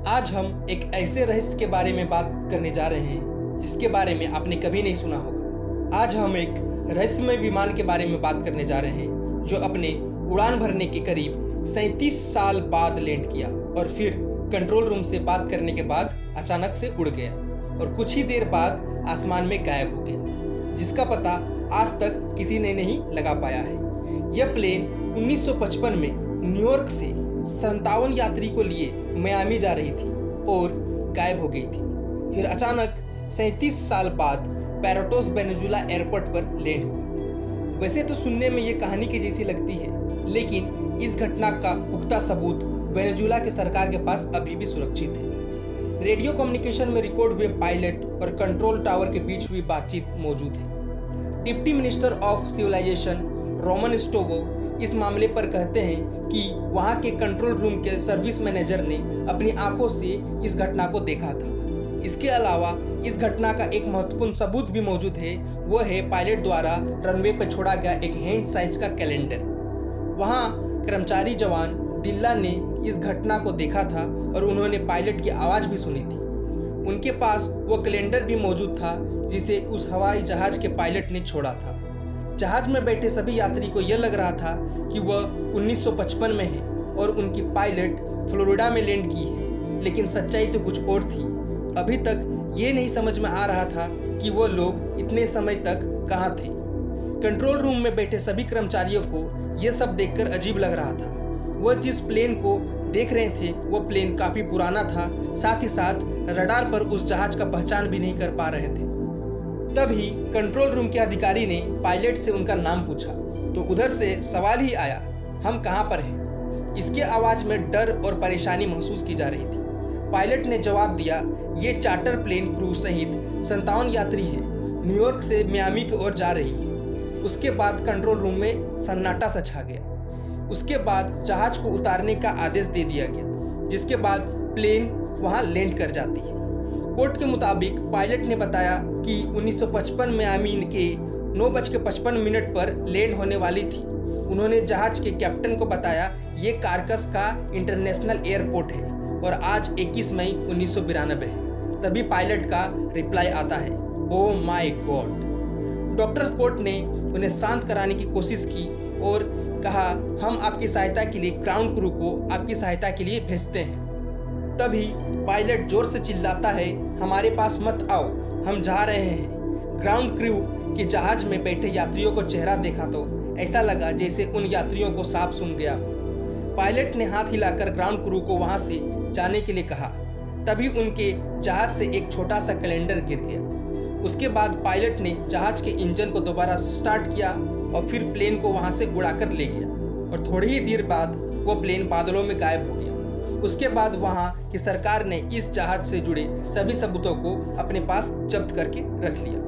आज हम एक ऐसे रहस्य के बारे में बात करने जा रहे हैं जिसके बारे में आपने कभी नहीं सुना होगा। आज हम एक रहस्यमय विमान के बारे में बात करने जा रहे हैं जो अपने उड़ान भरने के करीब 37 साल बाद लैंड किया और फिर कंट्रोल रूम से बात करने के बाद अचानक से उड़ गया और कुछ ही देर बाद आसमान में गायब हो गया, जिसका पता आज तक किसी ने नहीं लगा पाया है। यह प्लेन 1955 में न्यूयॉर्क से 57 यात्री को लिए मियामी जा रही थी और गायब हो गई थी। फिर अचानक 37 साल बाद पैराटोस वेनेजुला एयरपोर्ट पर लैंड हुई। वैसे तो सुनने में ये कहानी की जैसी लगती है, लेकिन इस घटना का पुख्ता सबूत वेनेजुला के सरकार के पास अभी भी सुरक्षित है। रेडियो कम्युनिकेशन में रिकॉर्ड हुए पायलट और कंट्रोल टावर के बीच हुई बातचीत मौजूद है। Deputy minister of civilisation Roman Stovo इस मामले पर कहते हैं कि वहां के कंट्रोल रूम के सर्विस मैनेजर ने अपनी आंखों से इस घटना को देखा था। इसके अलावा इस घटना का एक महत्वपूर्ण सबूत भी मौजूद है, वह है पायलट द्वारा रनवे पर छोड़ा गया एक हैंड साइज का कैलेंडर। वहां कर्मचारी जवान दिल्ला ने इस घटना को देखा था और उन्होंने पायलट की आवाज़ भी सुनी थी। उनके पास वो कैलेंडर भी मौजूद था जिसे उस हवाई जहाज के पायलट ने छोड़ा था। जहाज में बैठे सभी यात्री को यह लग रहा था कि वह 1955 में है और उनकी पायलट फ्लोरिडा में लैंड की है, लेकिन सच्चाई तो कुछ और थी। अभी तक ये नहीं समझ में आ रहा था कि वो लोग इतने समय तक कहाँ थे। कंट्रोल रूम में बैठे सभी कर्मचारियों को यह सब देखकर अजीब लग रहा था। वह जिस प्लेन को देख रहे थे वो प्लेन काफ़ी पुराना था, साथ ही साथ रडार पर उस जहाज का पहचान भी नहीं कर पा रहे थे। तभी कंट्रोल रूम के अधिकारी ने पायलट से उनका नाम पूछा तो उधर से सवाल ही आया, हम कहाँ पर हैं? इसके आवाज़ में डर और परेशानी महसूस की जा रही थी। पायलट ने जवाब दिया, ये चार्टर प्लेन क्रू सहित 57 यात्री हैं, न्यूयॉर्क से मियामी की ओर जा रही है। उसके बाद कंट्रोल रूम में सन्नाटा सा छा गया। उसके बाद जहाज को उतारने का आदेश दे दिया गया, जिसके बाद प्लेन वहाँ लैंड कर जाती है। कोर्ट के मुताबिक पायलट ने बताया कि 1955 मियामी के 9:55 पर लैंड होने वाली थी। उन्होंने जहाज के कैप्टन को बताया ये कारकस का इंटरनेशनल एयरपोर्ट है और आज 21 मई 1992 है। तभी पायलट का रिप्लाई आता है, oh my God. Doctor court ने उन्हें शांत कराने की कोशिश की और कहा, हम आपकी सहायता के लिए ग्राउंड क्रू को आपकी सहायता के लिए भेजते हैं। तभी पायलट जोर से चिल्लाता है, हमारे पास मत आओ, हम जा रहे हैं। ग्राउंड क्रू के जहाज में बैठे यात्रियों को चेहरा देखा तो ऐसा लगा जैसे उन यात्रियों को सांप सूंघ गया। पायलट ने हाथ हिलाकर ग्राउंड क्रू को वहां से जाने के लिए कहा। तभी उनके जहाज से एक छोटा सा कैलेंडर गिर गया। उसके बाद पायलट ने जहाज के इंजन को दोबारा स्टार्ट किया और फिर प्लेन को वहां से उड़ाकर ले गया और थोड़ी ही देर बाद वो प्लेन बादलों में गायब हो गया। उसके बाद वहां की सरकार ने इस जहाज से जुड़े सभी सबूतों को अपने पास जब्त करके रख लिया।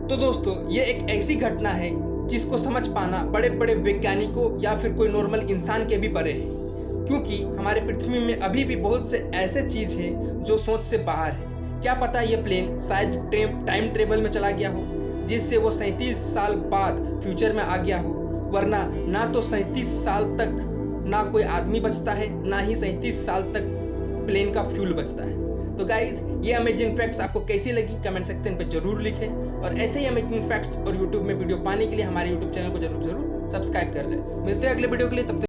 तो दोस्तों, ये एक ऐसी घटना है जिसको समझ पाना बड़े बड़े वैज्ञानिकों या फिर कोई नॉर्मल इंसान के भी परे है, क्योंकि हमारे पृथ्वी में अभी भी बहुत से ऐसे चीज हैं जो सोच से बाहर है। क्या पता ये प्लेन शायद टाइम ट्रेवल में चला गया हो, जिससे वो 37 साल बाद फ्यूचर में आ गया हो, वरना ना तो 37 साल तक ना कोई आदमी बचता है, ना ही 37 साल तक प्लेन का फ्यूल बचता है। तो गाइज, ये अमेजिंग फैक्ट्स आपको कैसी लगी कमेंट सेक्शन पे जरूर लिखें और ऐसे ही अमेजिंग फैक्ट्स और यूट्यूब में वीडियो पाने के लिए हमारे यूट्यूब चैनल को जरूर सब्सक्राइब कर लें। मिलते हैं अगले वीडियो के लिए, तब तक